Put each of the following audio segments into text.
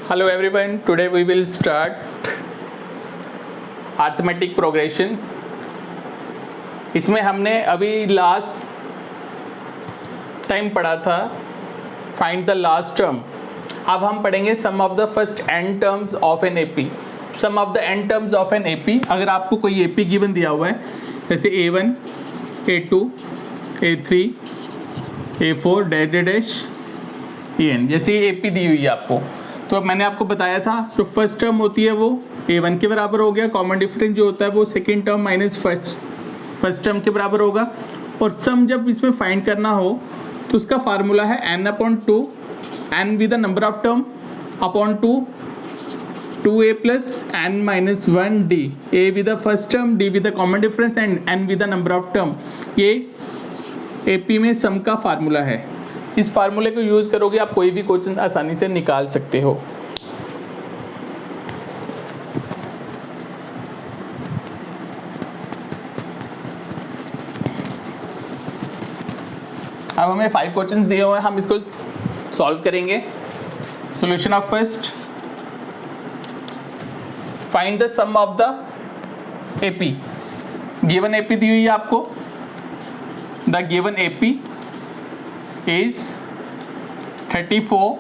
Hello everyone, today we will start arithmetic progressions। इसमें हमने अभी लास्ट टाइम पढ़ा था फाइंड द लास्ट टर्म। अब हम पढ़ेंगे sum of the first n terms of an AP. Sum of the n terms of an AP, अगर आपको कोई एपी गिवन दिया हुआ है जैसे a1 a2 a3 a4 dash en, जैसे ये एपी दी हुई है आपको, तो अब मैंने आपको बताया था जो फर्स्ट टर्म होती है वो a1 के बराबर हो गया, कॉमन डिफरेंस जो होता है वो second term minus first term के बराबर होगा। और सम जब इसमें फाइंड करना हो तो उसका फार्मूला है n/2, n with the number of term upon 2a plus n-1d, a with the first term, d with the common difference and n with the number of term. ये एपी में सम का formula है। इस फार्मूले को use करोगे आप कोई भी क्वेश्चन आसानी से निकाल सकते हो। अब हमें 5 क्वेश्चन दिए हुए हैं, हम इसको सॉल्व करेंगे। Solution of first, find the sum of the AP. Given AP दी हुई है आपको, the given AP is 34,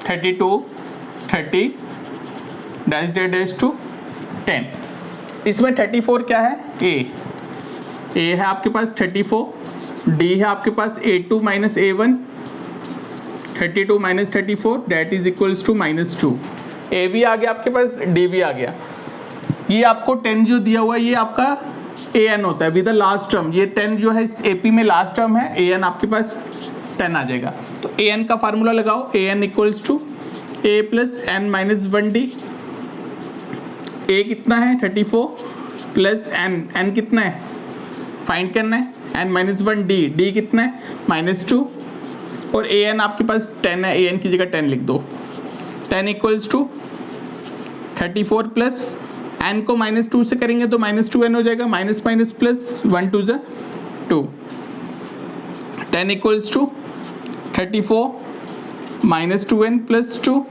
32, 30 dash to 10। इसमें 34 क्या है? a है आपके पास 34, d है आपके पास a2 minus a1, 32 minus 34 that is equals to -2। a भी आ गया आपके पास, d भी आ गया। ये आपको 10 जो दिया हुआ है ये आपका an होता है विद द लास्ट टर्म। ये 10 जो है इस एपी में लास्ट टर्म है, an आपके पास 10 आ जाएगा। तो an का फार्मूला लगाओ, an equals to a plus n-1d। a कितना है? 34 प्लस n कितना है? फाइंड करना है, n-1d, d कितना है? -2 और an आपके पास 10 है, an की जगह 10 लिख दो। 10 इक्वल्स टू 34 प्लस n को -2 से करेंगे तो -2n हो जाएगा, माइनस माइनस प्लस 1 2 ज़ा 2। 10 equals to 34 -2n plus 2।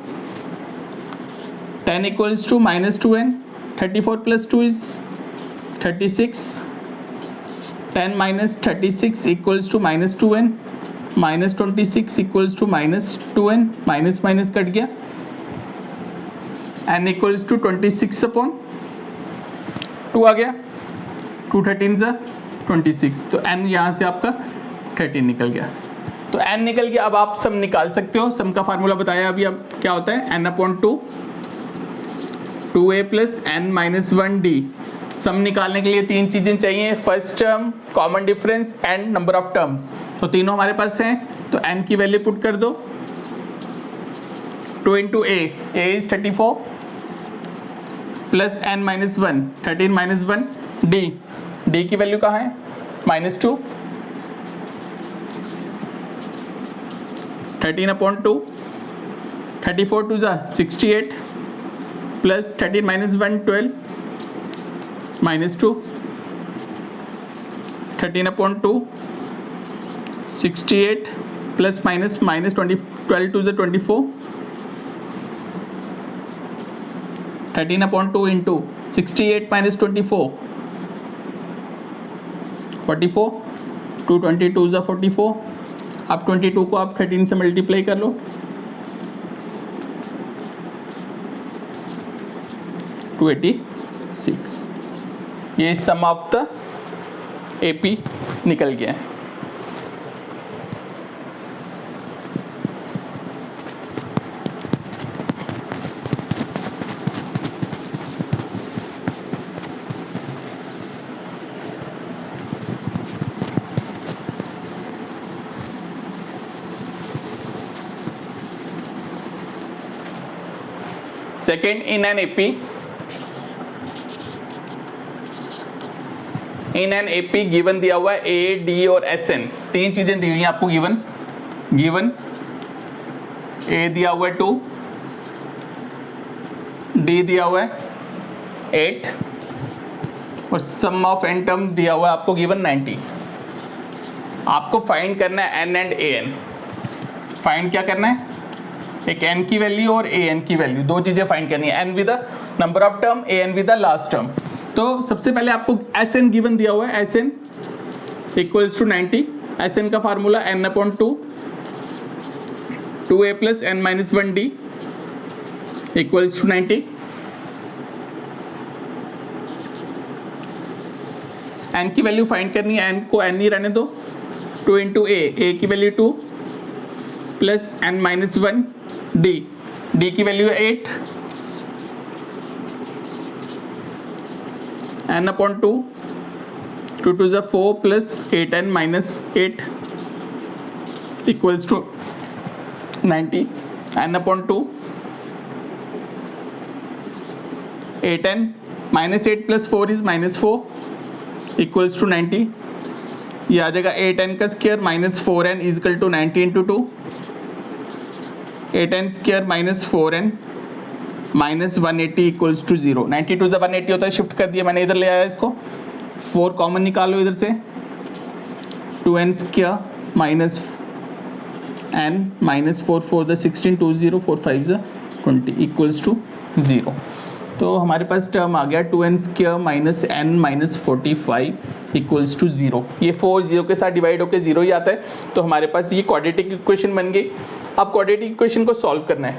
10 equals to -2n, 34 plus 2 is 36। 10 minus 36 equals to -2n, -26 equals to -2n, minus minus cut गया। n इक्वल्स टू 26 अपॉन 2 आ गया, 2 13 ज़ा 26, तो n यहाँ से आपका 13 निकल गया। तो n निकल गया। अब आप सम निकाल सकते हो। सम का फार्मूला बताया अभी। अब क्या होता है? n/2, 2a plus n-1d। सम निकालने के लिए 3 चीज़ें चाहिए, first term, common difference and number of terms. तो तीनों हमारे पास हैं, तो n की वैल्यू पुट कर दो। 2 into a is 34 plus n-1, 13 minus 1, d की वैल्यू कहाँ है? -2। 13/2, 34 2 ज़ा 68 प्लस 13 माइनस 1 12 -2। 13/2 68 प्लस माइनस 20 12 2 ज़ा 24। 13/2 इंटू 68 माइनस 24 44, 222 ज़ा 44। अब 22 को आप 13 से मल्टीप्लाई कर लो, 286। ये सम ऑफ द एपी निकल गया है। Second, in an AP given दिया हुआ है ए, डी और एस एन। 3 चीजें दी हुई हैं आपको गिवन ए दिया हुआ है 2, डी दिया हुआ है 8 और सम ऑफ एन टर्म दिया हुआ है आपको गिवन 90। आपको फाइंड करना है n and a n. Find क्या करना है? एक n की वैल्यू और an की वैल्यू, दो चीजें फाइंड करनी है, n with the number of term, an with the last term. तो सबसे पहले आपको Sn गिवन दिया हुआ है, Sn इक्वल्स टू 90। Sn का formula n/2 2a plus n minus 1d equals to 90। n की वैल्यू फाइंड करनी है, n को n ही रहने दो, 2 इंटू a की value 2 plus n minus 1 d की value 8 n/2 2 to the 4 plus 8n minus 8 equals to 90 n/2 8n minus 8 plus 4 is minus 4 equals to 90। ये आ जाएगा 8n का square minus 4n is equal to 90 into 2 8n square minus 4n minus 180 equals to 0। 90 two 180 होता है, shift कर दिया मैंने, इधर ले आया इसको, 4 कॉमन निकालो इधर से, 2n square minus n minus 4 4 the 16 2 0 4 5 the 20 equals to 0। तो हमारे पास टर्म आ गया 2n square minus n minus 45 equals to 0। ये 4 0 के साथ डिवाइड होकर 0 ही आता है, तो हमारे पास ये क्वाड्रेटिक इक्वेशन बन गई। अब क्वाड्रेटिक इक्वेशन को सॉल्व करना है।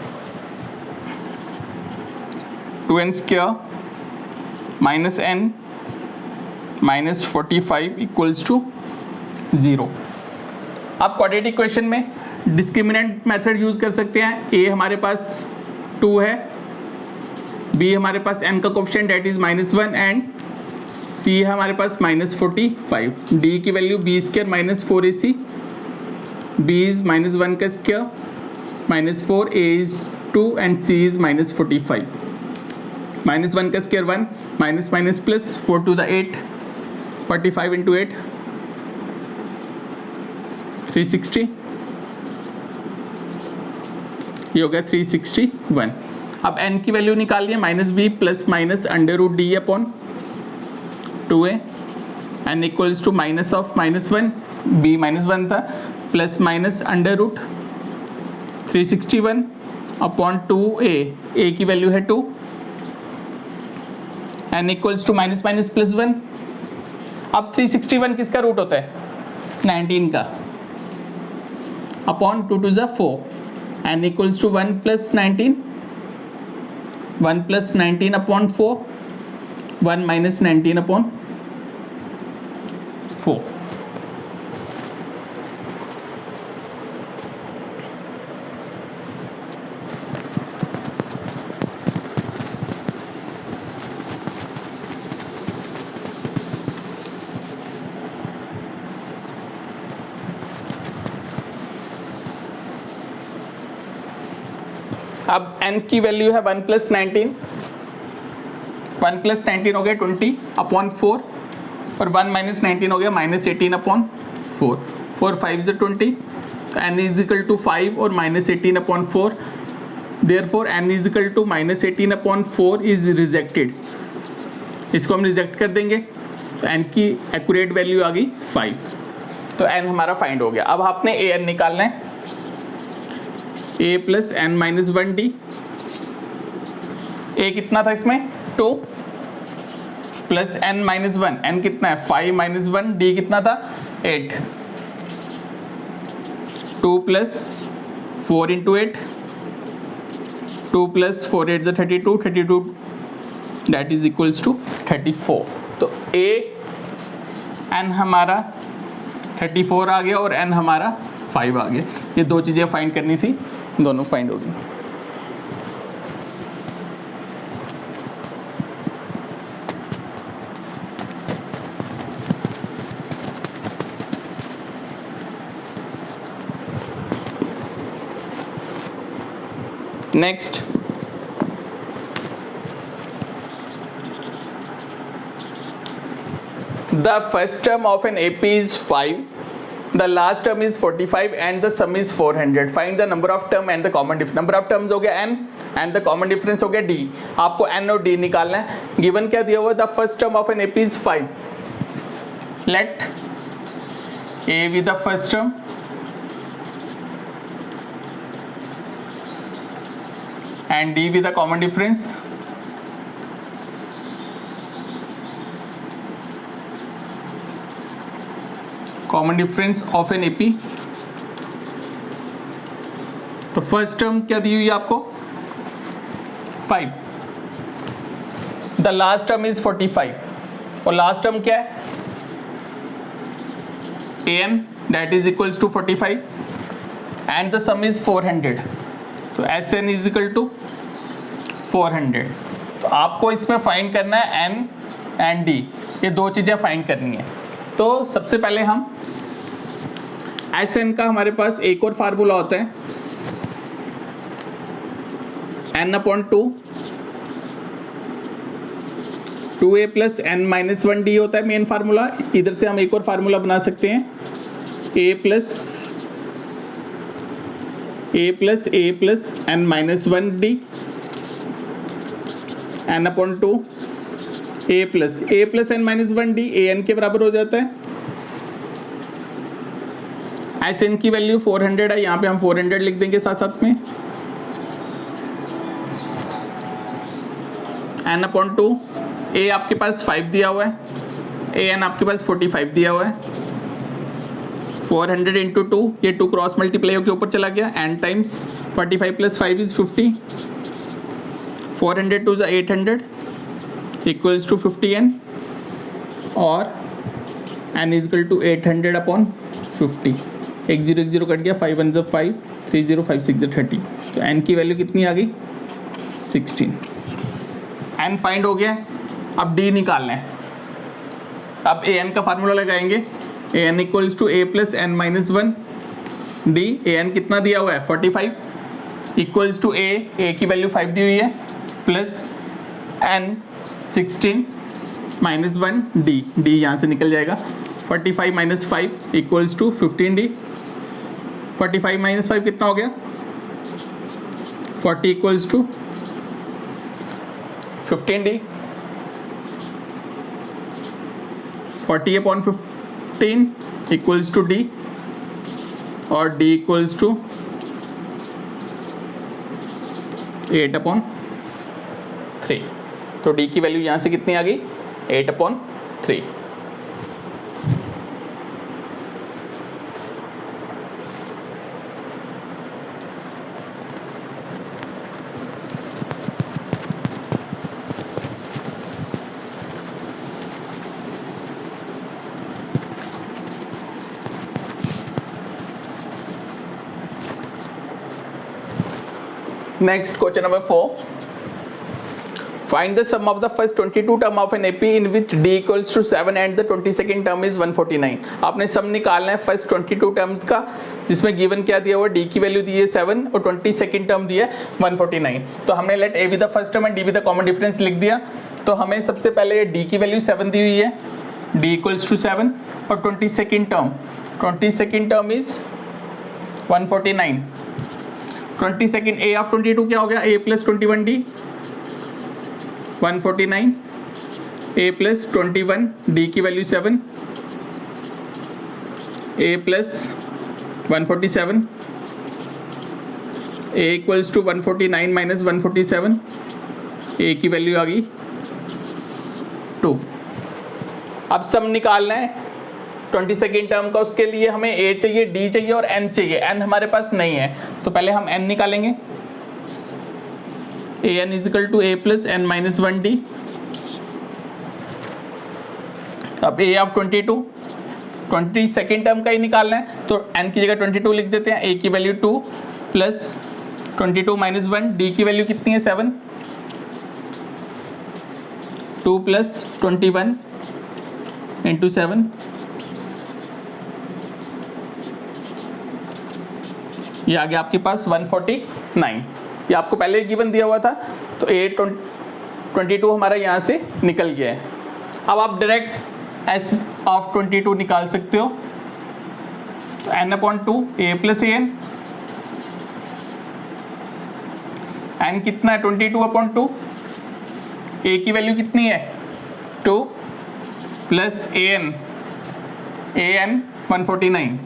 2n square minus n minus 45 equals to 0। आप क्वाड्रेटिक इक्वेशन में डिस्क्रिमिनेंट मेथड यूज कर सकते हैं। a हमारे पास 2 है, b हमारे पास n का coefficient that is -1 and c है हमारे पास -45। d की वैल्यू b square minus 4ac, b is -1 का square minus 4, a is 2 and c is -45। -1 का square 1 minus minus plus 4 to the 8 45 into 8 360, ये हो गया 361। अब n की वैल्यू निकालिए, -b plus minus √d upon 2a n equals to minus of -1, b -1 था, plus minus √ 361 upon 2a, a की वैल्यू है 2, n equals to minus minus plus 1। अब 361 किसका रूट होता है? 19 का, upon 2 to the 4 n equals to 1 plus 19, 1 plus 19 upon 4, 1 minus 19 upon 4। अब n की वैल्यू है 1 प्लस 19, 1 प्लस 19 हो गया 20 अपॉन 4, और 1 माइनस 19 हो गया -18 अपॉन 4, 4 5 से 20, तो n इज इक्वल टू 5 और -18 upon 4, therefore n is equal to -18 upon 4 is rejected. इसको हम रिजेक्ट कर देंगे, तो n की एक्यूरेट वैल्यू आ गई 5, तो n हमारा फाइंड हो गया। अब आपने an निकालना है, a plus n minus 1d, a कितना था इसमें 2 प्लस n माइनस 1, n कितना है 5 माइनस 1, d कितना था 8, 2 प्लस 4 इंटू 8, 2 प्लस 4 8 ज़ा 32, 32 दैट इज इक्वल्स टू 34। तो a n हमारा 34 आ गया और n हमारा 5 आ गया। ये दो चीज़ें फाइंड करनी थी, दोनों फाइंड होगी। Next, the first term of an AP is 5, the last term is 45 and the sum is 400. Find the number of term and the common difference. Number of terms हो गया n and the common difference हो गया d। आपको n और d निकालना है। Given क्या दिया हुआ? the first term of an AP is 5. Let a be the first term and D with a common difference. Common difference of an AP. तो फर्स्ट टर्म क्या दी हुई है आपको 5, द लास्ट टर्म इज 45 और last term क्या है an that is equals to 45 and the sum is 400, तो Sn is equal to 400। तो आपको इसमें फाइंड करना है n and d, ये दो चीज़ें फाइंड करनी है। तो सबसे पहले हम Sn का हमारे पास एक और फार्मूला होता है n/2 2a plus n minus 1d होता है मेन फार्मूला। इधर से हम एक और फार्मूला बना सकते हैं a plus n minus 1d n/2 a plus n minus 1d an के बराबर हो जाता है। Sn की वैल्यू 400 है, यहाँ पे हम 400 लिख देंगे साथ साथ में। n/2 a आपके पास 5 दिया हुआ है, an आपके पास 45 दिया हुआ है। 400 इंटू 2, ये 2 क्रॉस मल्टीप्लाई होकर ऊपर चला गया, n times 45 plus 5 is 50। 400 two the 800 equals to 50n और n is equal to 800 upon 50। एक जीरो कट गया, 5 1 5, 3 0 5 6 30। तो n की वैल्यू कितनी आ गई 16। n फाइंड हो गया, अब d निकालना है। अब an का फार्मूला लगाएंगे, an equals to a plus n minus 1 d। an कितना दिया हुआ है 45 इक्वल्स टू a की वैल्यू 5 दी हुई है प्लस n 16 माइनस 1 d यहाँ से निकल जाएगा। 45 minus 5 equals to 15d। 45 minus 5 कितना हो गया 40 equals to 15d। 40 upon 15 equals to d और d इक्वल्स टू 8 अपॉन 3। तो d की वैल्यू यहाँ से कितनी आ गई 8 upon 3। Next, question number 4. Find the sum of the first 22 term of an AP in which d equals to 7 and the 22nd term is 149। आपने सम निकालना है फर्स्ट 22 टर्म्स का, जिसमें गिवन क्या दिया हुआ d की वैल्यू दी है 7 और 22nd टर्म दिया है 149। तो हमने let a with the first term and d with the common difference लिख दिया। तो हमें सबसे पहले d की वैल्यू 7 दी हुई है, d इक्वल्स टू 7 और 22nd term is 149। 22nd a of 22 क्या हो गया a plus 21d 149 a plus 21 d की value 7 a plus 147 a equals to 149 minus 147 a की वैल्यू आ गई 2। अब सम निकालना है 22nd टर्म का, उसके लिए हमें a चाहिए d चाहिए और n चाहिए। n हमारे पास नहीं है तो पहले हम n निकालेंगे। an is equal to a plus n minus 1d। अब a ऑफ 22nd टर्म का ही निकालना है तो n की जगह 22 लिख देते हैं। a की वैल्यू 2 प्लस 22 माइनस 1 d की वैल्यू कितनी है 7 2 प्लस 21 इंटू 7 ये आ गया आपके पास 149। ये आपको पहले ही गिवन दिया हुआ था तो 22 हमारा यहाँ से निकल गया है। अब आप डायरेक्ट s ऑफ 22 निकाल सकते हो। तो n/2 a plus an, n कितना है 22/2, a की वैल्यू कितनी है 2 प्लस an 149।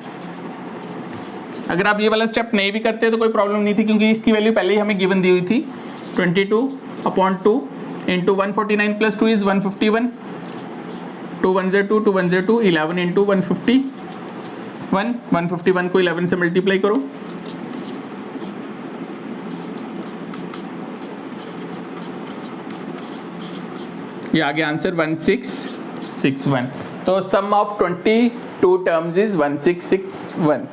अगर आप ये वाला स्टेप नहीं भी करते तो कोई प्रॉब्लम नहीं थी क्योंकि इसकी वैल्यू पहले ही हमें गिवन दी हुई थी। 22/2 into 149 plus 2 is 151. 2 1 2, 2 1 2, 11 into 151. 151 को 11 से मल्टीप्लाई करो, ये आ गया आंसर 1661. तो sum of 22 terms is 1661.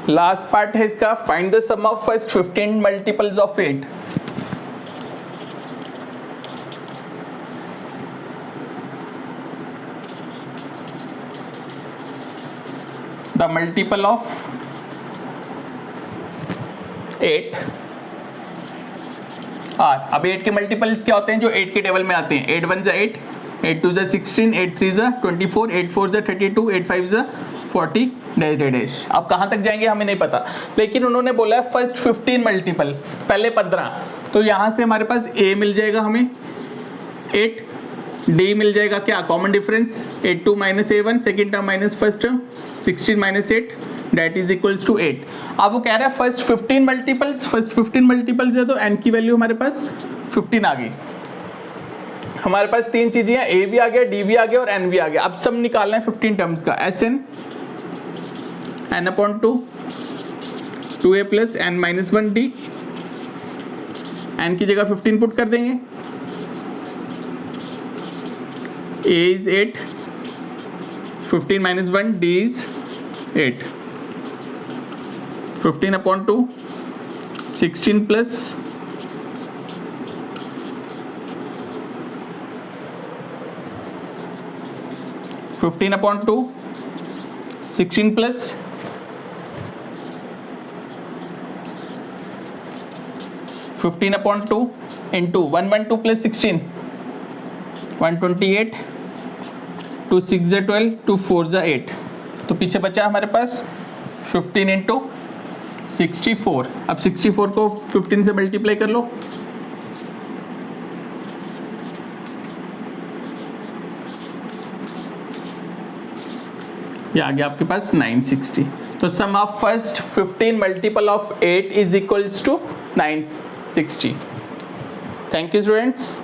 Last part है इसका, find the sum of first 15 multiples of 8. The multiple of 8 are. अब 8 के मल्टीपल्स क्या होते हैं जो 8 के टेबल में आते हैं? 8 1 8, 8 2 16, 8 3 24, 8 4 32, 8 5 40 डैश डैश. अब कहाँ तक जाएंगे हमें नहीं पता, लेकिन उन्होंने बोला है फर्स्ट 15 मल्टीपल, पहले 15. तो यहाँ से हमारे पास a मिल जाएगा हमें 8, d मिल जाएगा क्या common difference 8 2 -a1 second term minus first term 16 - 8 that is equals to 8. अब वो कह रहा है फर्स्ट 15 मल्टीपल्स, फर्स्ट 15 मल्टीपल्स है तो n की वैल्यू हमारे पास 15 आ गई. हमारे पास तीन चीजें हैं, a भी आ गया, d भी आ गया और n भी आ गया. अब सब निकालना है 15 टर्म्स का. Sn n/2 2a plus n - 1 d. n की जगह 15 पुट कर देंगे. a is 8, 15 - 1 d is 8. 15/2 16 plus 15/2 16 plus 15/2 into 112 plus 16 128, 2 6 12, 2 4 8. तो पीछे बचा हमारे पास 15 into 64. अब 64 को 15 से मल्टीप्लाई कर लो, ये आ गया आपके पास 960. तो sum of first 15 multiple of 8 is equals to 960. Thank you students.